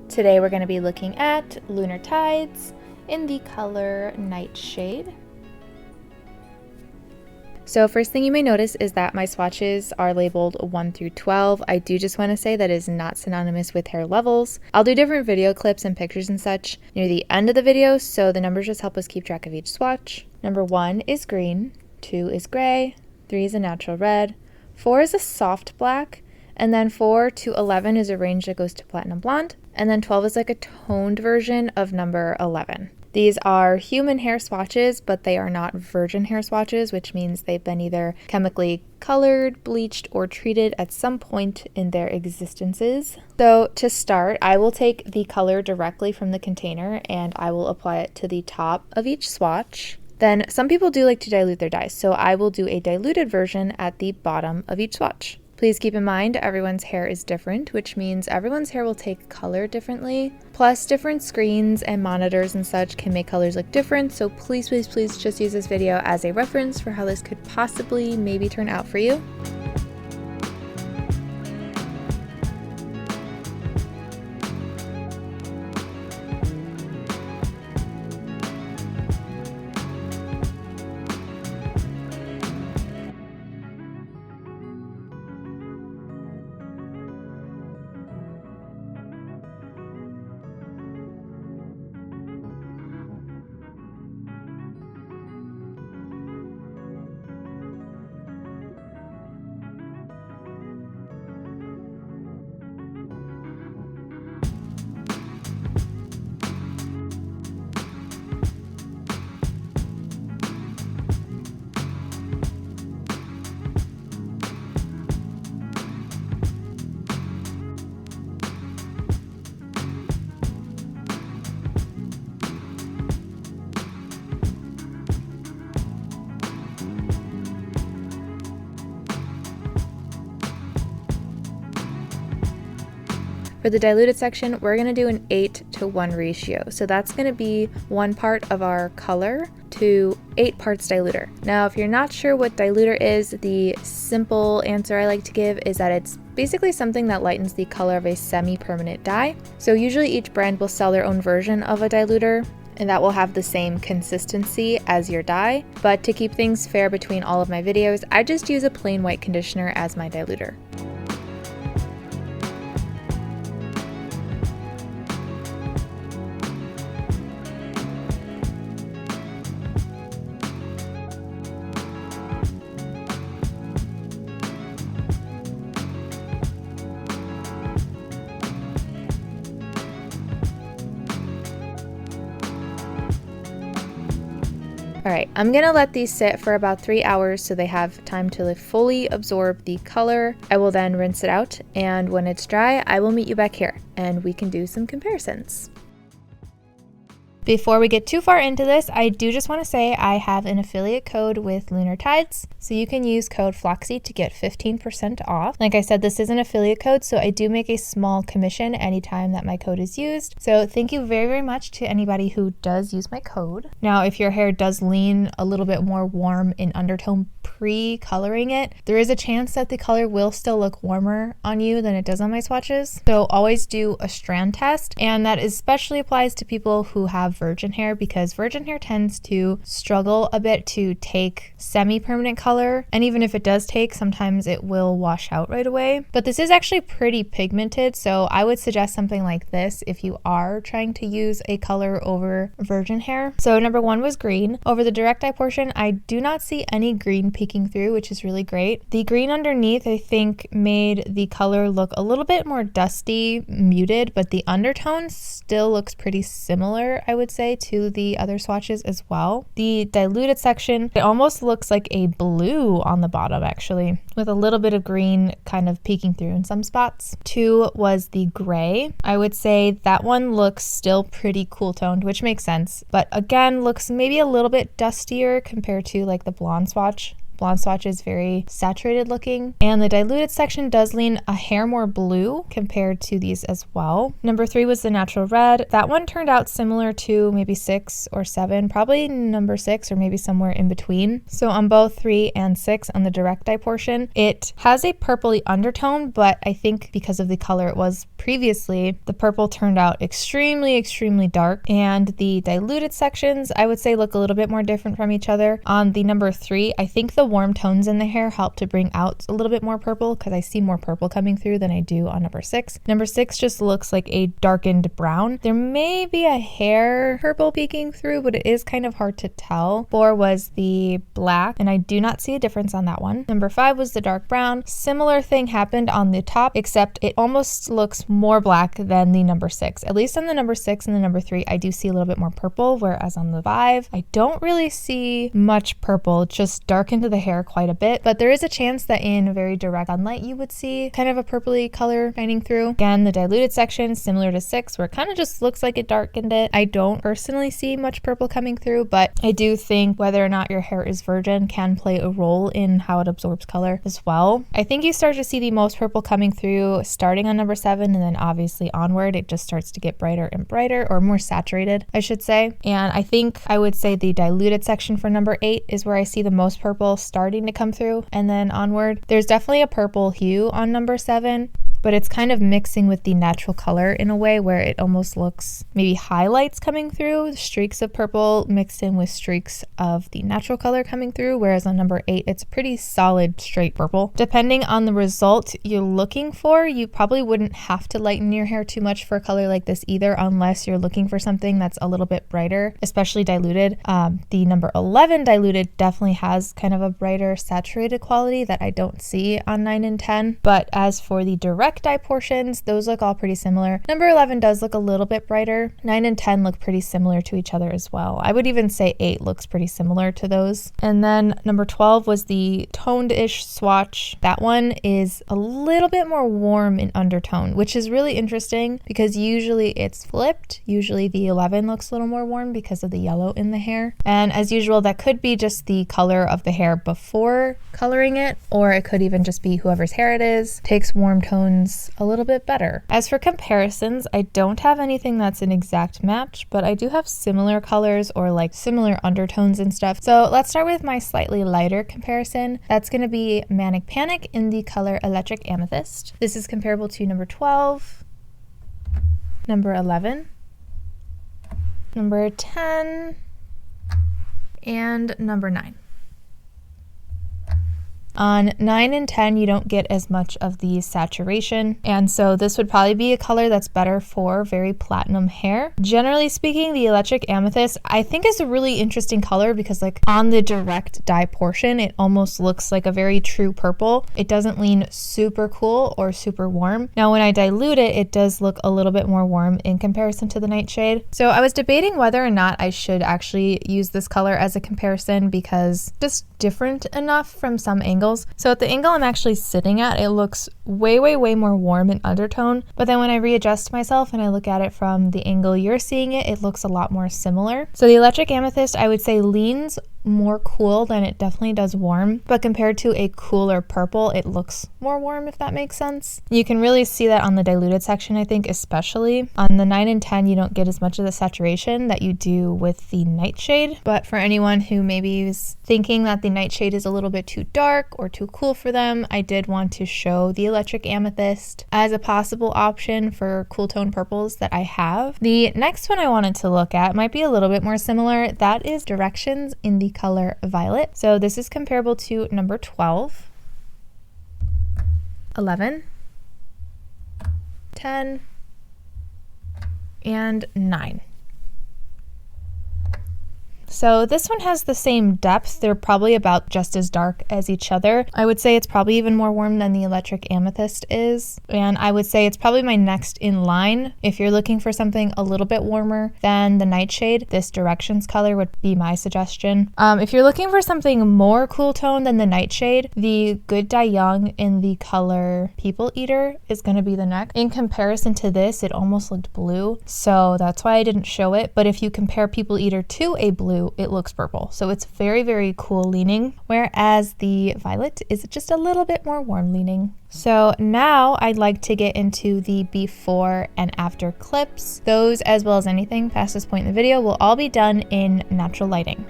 Today we're going to be looking at Lunar Tides in the color Nightshade. So first thing you may notice is that my swatches are labeled 1 through 12. I do just want to say that is not synonymous with hair levels. I'll do different video clips and pictures and such near the end of the video, so the numbers just help us keep track of each swatch. Number 1 is green, 2 is gray, 3 is a natural red, 4 is a soft black, and then 4 to 11 is a range that goes to platinum blonde, and then 12 is like a toned version of number 11. These are human hair swatches, but they are not virgin hair swatches, which means they've been either chemically colored, bleached, or treated at some point in their existences. So to start, I will take the color directly from the container and I will apply it to the top of each swatch. Then some people do like to dilute their dyes, so I will do a diluted version at the bottom of each swatch. Please keep in mind everyone's hair is different, which means everyone's hair will take color differently. Plus, different screens and monitors and such can make colors look different, so please just use this video as a reference for how this could possibly maybe turn out for you. For the diluted section, we're going to do an 8:1 ratio. So that's going to be 1 part of our color to 8 parts diluter. Now, if you're not sure what diluter is, the simple answer I like to give is that it's basically something that lightens the color of a semi-permanent dye. So usually each brand will sell their own version of a diluter, and that will have the same consistency as your dye. But to keep things fair between all of my videos, I just use a plain white conditioner as my diluter. Alright, I'm gonna let these sit for about 3 hours so they have time to fully absorb the color. I will then rinse it out, and when it's dry, I will meet you back here and we can do some comparisons. Before we get too far into this, I do just want to say I have an affiliate code with Lunar Tides, so you can use code FLOXY to get 15% off. Like I said, this is an affiliate code, so I do make a small commission anytime that my code is used. So thank you very much to anybody who does use my code. Now, if your hair does lean a little bit more warm in undertone pre-coloring it, there is a chance that the color will still look warmer on you than it does on my swatches. So always do a strand test, and that especially applies to people who have virgin hair, because virgin hair tends to struggle a bit to take semi-permanent color, and even if it does take, sometimes it will wash out right away. But this is actually pretty pigmented, so I would suggest something like this if you are trying to use a color over virgin hair. So number 1 was green. Over the direct eye portion, I do not see any green peeking through, which is really great. The green underneath, I think, made the color look a little bit more dusty, muted, but the undertone still looks pretty similar, I would say, to the other swatches as well. The diluted section, it almost looks like a blue on the bottom actually, with a little bit of green kind of peeking through in some spots. 2 was the gray. I would say that one looks still pretty cool toned, which makes sense, but again looks maybe a little bit dustier compared to like the blonde swatch Blonde Swatch is very saturated looking. And the diluted section does lean a hair more blue compared to these as well. Number 3 was the Natural Red. That one turned out similar to maybe 6 or 7, probably number 6 or maybe somewhere in between. So on both 3 and 6 on the direct dye portion, it has a purpley undertone, but I think because of the color it was previously, the purple turned out extremely dark. And the diluted sections, I would say, look a little bit more different from each other. On the number 3, I think the warm tones in the hair help to bring out a little bit more purple because I see more purple coming through than I do on number 6. Number 6 just looks like a darkened brown. There may be a hair purple peeking through, but it is kind of hard to tell. 4 was the black, and I do not see a difference on that one. Number 5 was the dark brown. Similar thing happened on the top, except it almost looks more black than the number 6. At least on the number 6 and the number 3, I do see a little bit more purple, whereas on the 5, I don't really see much purple. It just darkened the hair quite a bit, but there is a chance that in very direct sunlight you would see kind of a purpley color shining through. Again, the diluted section, similar to 6, where it kind of just looks like it darkened it. I don't personally see much purple coming through, but I do think whether or not your hair is virgin can play a role in how it absorbs color as well. I think you start to see the most purple coming through starting on number 7, and then obviously onward it just starts to get brighter and brighter, or more saturated, I should say. And I think I would say the diluted section for number 8 is where I see the most purple starting to come through, and then onward. There's definitely a purple hue on number 7, but it's kind of mixing with the natural color in a way where it almost looks maybe highlights coming through, streaks of purple mixed in with streaks of the natural color coming through, whereas on number 8 it's pretty solid straight purple. Depending on the result you're looking for, you probably wouldn't have to lighten your hair too much for a color like this either, unless you're looking for something that's a little bit brighter, especially diluted. The number 11 diluted definitely has kind of a brighter saturated quality that I don't see on 9 and 10, but as for the direct dye portions, those look all pretty similar. Number 11 does look a little bit brighter. 9 and 10 look pretty similar to each other as well. I would even say 8 looks pretty similar to those. And then number 12 was the toned-ish swatch. That one is a little bit more warm in undertone, which is really interesting because usually it's flipped. Usually the 11 looks a little more warm because of the yellow in the hair. And as usual, that could be just the color of the hair before coloring it, or it could even just be whoever's hair it is takes warm tones a little bit better. As for comparisons, I don't have anything that's an exact match, but I do have similar colors or like similar undertones and stuff. So let's start with my slightly lighter comparison. That's going to be Manic Panic in the color Electric Amethyst. This is comparable to number 12, number 11, number 10, and number 9. On 9 and 10, you don't get as much of the saturation, and so this would probably be a color that's better for very platinum hair. Generally speaking, the Electric Amethyst I think is a really interesting color because like on the direct dye portion, it almost looks like a very true purple. It doesn't lean super cool or super warm. Now when I dilute it, it does look a little bit more warm in comparison to the Nightshade. So I was debating whether or not I should actually use this color as a comparison because just different enough from some angles. So at the angle I'm actually sitting at, it looks way more warm in undertone, but then when I readjust myself and I look at it from the angle you're seeing it, it looks a lot more similar. So the Electric Amethyst I would say leans more cool than it definitely does warm, but compared to a cooler purple, it looks more warm, if that makes sense. You can really see that on the diluted section, I think, especially. On the 9 and 10, you don't get as much of the saturation that you do with the Nightshade, but for anyone who maybe is thinking that the Nightshade is a little bit too dark or too cool for them, I did want to show the Electric Amethyst as a possible option for cool tone purples that I have. The next one I wanted to look at might be a little bit more similar. That is Directions in the color Violet. So this is comparable to number 12, 11, 10, and 9. So this one has the same depth. They're probably about just as dark as each other. I would say it's probably even more warm than the Electric Amethyst is. And I would say it's probably my next in line. If you're looking for something a little bit warmer than the Nightshade, this Directions color would be my suggestion. If you're looking for something more cool tone than the Nightshade, the Good Dye Young in the color People Eater is going to be the next. In comparison to this, it almost looked blue. So that's why I didn't show it. But if you compare People Eater to a blue, you, it looks purple. So it's very, very cool leaning, whereas the violet is just a little bit more warm leaning. So now I'd like to get into the before and after clips. Those, as well as anything past this point in the video, will all be done in natural lighting.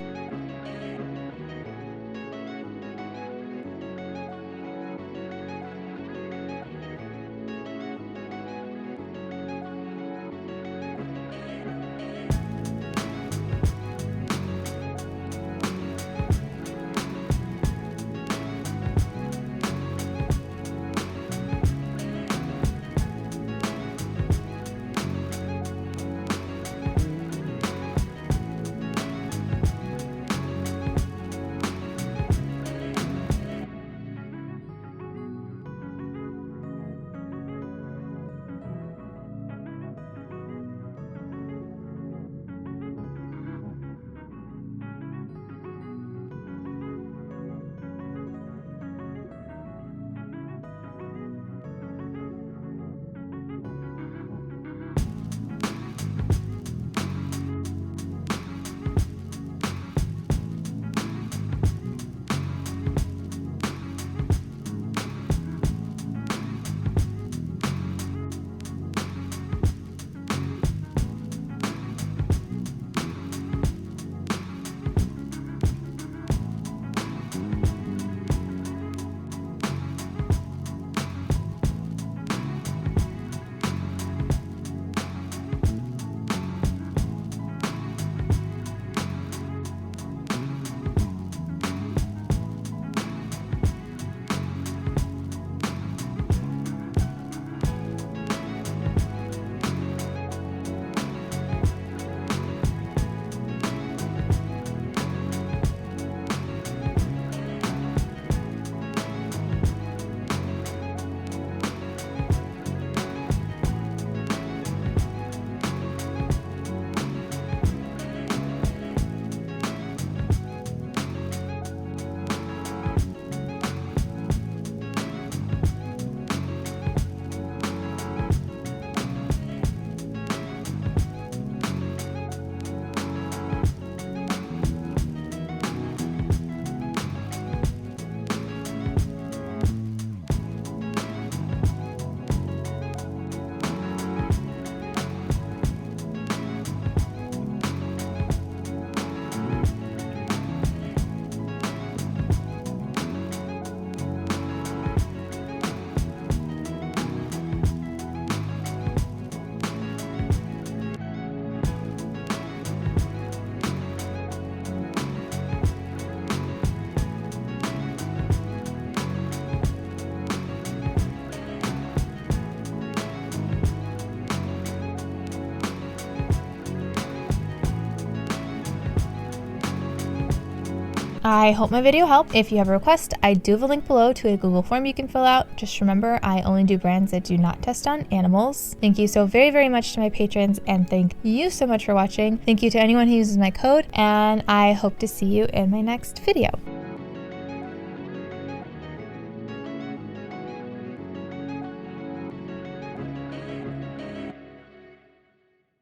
I hope my video helped. If you have a request, I do have a link below to a Google form you can fill out. Just remember, I only do brands that do not test on animals. Thank you so very, very much to my patrons, and thank you so much for watching. Thank you to anyone who uses my code, and I hope to see you in my next video.